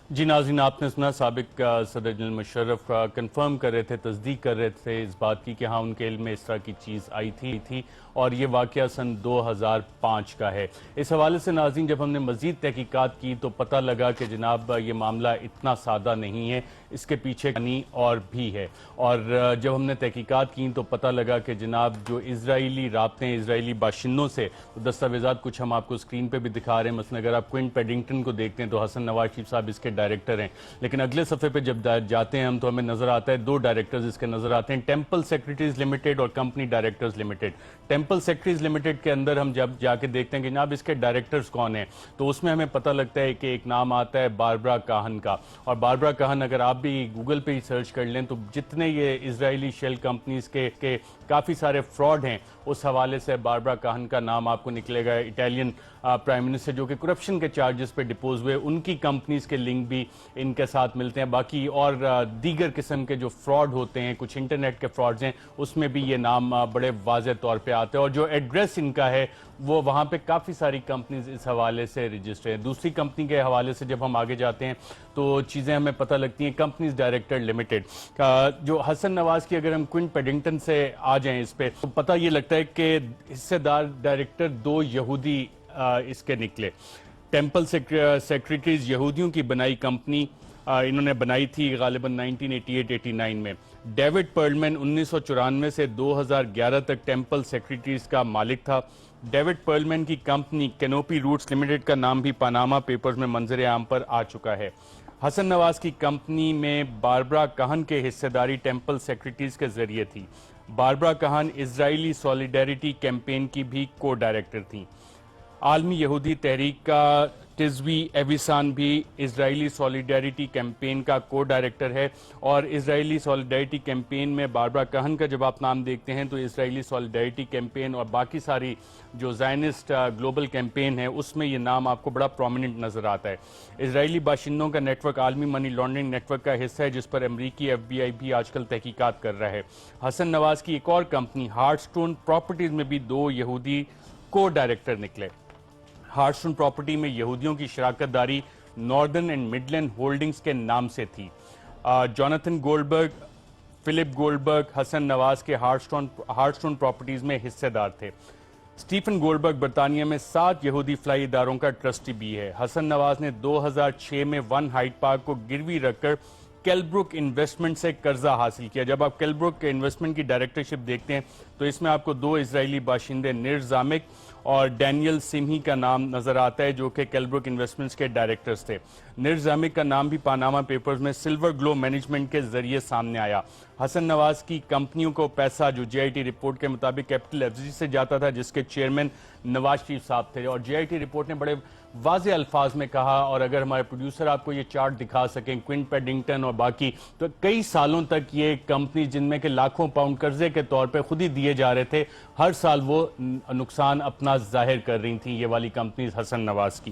جی ناظرین، آپ نے سنا سابق صدر جنرل مشرف کنفرم کر رہے تھے، تصدیق کر رہے تھے اس بات کی کہ ہاں ان کے علم میں اس طرح کی چیز آئی تھی اور یہ واقعہ سن 2005 کا ہے۔ اس حوالے سے ناظرین جب ہم نے مزید تحقیقات کی تو پتہ لگا کہ جناب یہ معاملہ اتنا سادہ نہیں ہے، اس کے پیچھے کہانی اور بھی ہے۔ اور جب ہم نے تحقیقات کی تو پتہ لگا کہ جناب جو اسرائیلی رابطے اسرائیلی باشندوں سے دستاویزات کچھ ہم آپ کو اسکرین پہ بھی دکھا رہے ہیں، مثلا اگر آپ کوئن پیڈنگٹن کو دیکھتے ہیں تو حسن نواز شریف صاحب اس کے ڈائریکٹر ہیں، لیکن اگلے صفحے پہ جب جاتے ہیں ہم تو ہمیں نظر آتا ہے دو ڈائریکٹرز اس کے نظر آتے ہیں، ٹیمپل سیکریٹریز لمیٹڈ اور company directors limited. Temple secretaries limited کے اندر ہم جب جا کے دیکھتے ہیں کہ جناب اس کے ڈائریکٹرز کون ہیں تو اس میں ہمیں پتہ لگتا ہے کہ ایک نام آتا ہے باربرا کاہن کا، اور باربرا کاہن اگر آپ بھی گوگل پہ ہی سرچ کر لیں تو جتنے یہ اسرائیلی شیل کمپنیز کے کافی سارے فراڈ ہیں اس حوالے سے باربرا کاہن کا نام آپ کو نکلے گا۔ اٹالین پرائم منسٹر جو کہ کرپشن کے چارجز پہ ڈپوز ہوئے، ان کی کمپنیز کے لنک بھی ان کے ساتھ ملتے ہیں۔ باقی اور دیگر قسم کے جو فراڈ ہوتے ہیں، کچھ انٹرنیٹ کے فراڈز ہیں، اس میں بھی یہ نام بڑے واضح طور پہ آتے ہیں، اور جو ایڈریس ان کا ہے وہ وہاں پہ کافی ساری کمپنیز اس حوالے سے رجسٹر ہیں۔ دوسری کمپنی کے حوالے سے جب ہم آگے جاتے ہیں تو چیزیں ہمیں پتہ لگتی ہیں۔ کمپنیز ڈائریکٹر لمیٹڈ جو حسن نواز کی، اگر ہم کوئن پیڈنگٹن سے آ جائیں اس پہ تو پتہ یہ لگتا ہے کہ حصہ دار ڈائریکٹر دو یہودی اس کے نکلے۔ ٹیمپل سیکریٹریز یہودیوں کی بنائی کمپنی انہوں نے بنائی تھی غالباً 1988-89 میں۔ ڈیوڈ پرلمن 1994 سے 2011 تک ٹیمپل سیکریٹریز کا مالک تھا۔ ڈیوڈ پرلمن کی کمپنی کینوپی روٹس لمیٹڈ کا نام بھی پاناما پیپرز میں منظر عام پر آ چکا ہے۔ حسن نواز کی کمپنی میں باربرا کاہن کے حصہ داری ٹیمپل سیکریٹریز کے ذریعے تھی۔ باربرا کاہن اسرائیلی سولیڈیریٹی کیمپین کی بھی کو ڈائریکٹر تھیں۔ عالمی یہودی تحریک کا ٹزوی ایویسان بھی اسرائیلی سولیڈیریٹی کیمپین کا کو ڈائریکٹر ہے، اور اسرائیلی سولیڈیریٹی کیمپین میں باربرا کاہن کا جب آپ نام دیکھتے ہیں تو اسرائیلی سولیڈیریٹی کیمپین اور باقی ساری جو زائنسٹ گلوبل کیمپین ہے اس میں یہ نام آپ کو بڑا پرومیننٹ نظر آتا ہے۔ اسرائیلی باشندوں کا نیٹ ورک عالمی منی لانڈرنگ نیٹ ورک کا حصہ ہے جس پر امریکی ایف بی آئی بھی آج کل تحقیقات کر رہا ہے۔ حسن نواز کی ایک اور کمپنی ہارٹ سٹون پراپرٹیز میں بھی دو یہودی کو ڈائریکٹر نکلے۔ ہارٹ سٹون پراپرٹی میں یہودیوں کی شراکت داری ناردرن اینڈ مڈلینڈ ہولڈنگز کے نام سے تھی۔ جوناتھن گولڈبرگ، فلپ گولڈبرگ حسن نواز کے ہارٹ سٹون پراپرٹیز میں حصہ دار تھے۔ سٹیفن گولڈبرگ برطانیہ میں 7 یہودی فلائی اداروں کا ٹرسٹی بھی ہے۔ حسن نواز نے 2006 میں ون ہائیڈ پارک کو گروی رکھ کر کیلبروک انویسٹمنٹ سے قرضہ حاصل کیا۔ جب آپ کیلبروک کے انویسٹمنٹ کی ڈائریکٹرشپ دیکھتے ہیں تو اس میں آپ کو دو اسرائیلی باشندے نیر زامک اور ڈینیل سمہی کا نام نظر آتا ہے جو کہ کیلبروک انویسٹمنٹس کے ڈائریکٹرز تھے۔ نیر زامک کا نام بھی پاناما پیپرز میں سلور گلو مینجمنٹ کے ذریعے سامنے آیا۔ حسن نواز کی کمپنیوں کو پیسہ جو جے آئی ٹی رپورٹ کے مطابق کیپٹل ایف جی سے جاتا تھا جس کے چیئرمین نواز شریف صاحب تھے، اور جے آئی ٹی رپورٹ نے بڑے واضح الفاظ میں کہا، اور اگر ہمارے پروڈیوسر آپ کو یہ چارٹ دکھا سکیں کوئن پیڈنگٹن اور باقی، تو کئی سالوں تک یہ کمپنی جن میں کہ لاکھوں پاؤنڈ قرضے کے طور پہ خود ہی دیے جا رہے تھے، ہر سال وہ نقصان اپنا ظاہر کر رہی تھیں یہ والی کمپنیز حسن نواز کی۔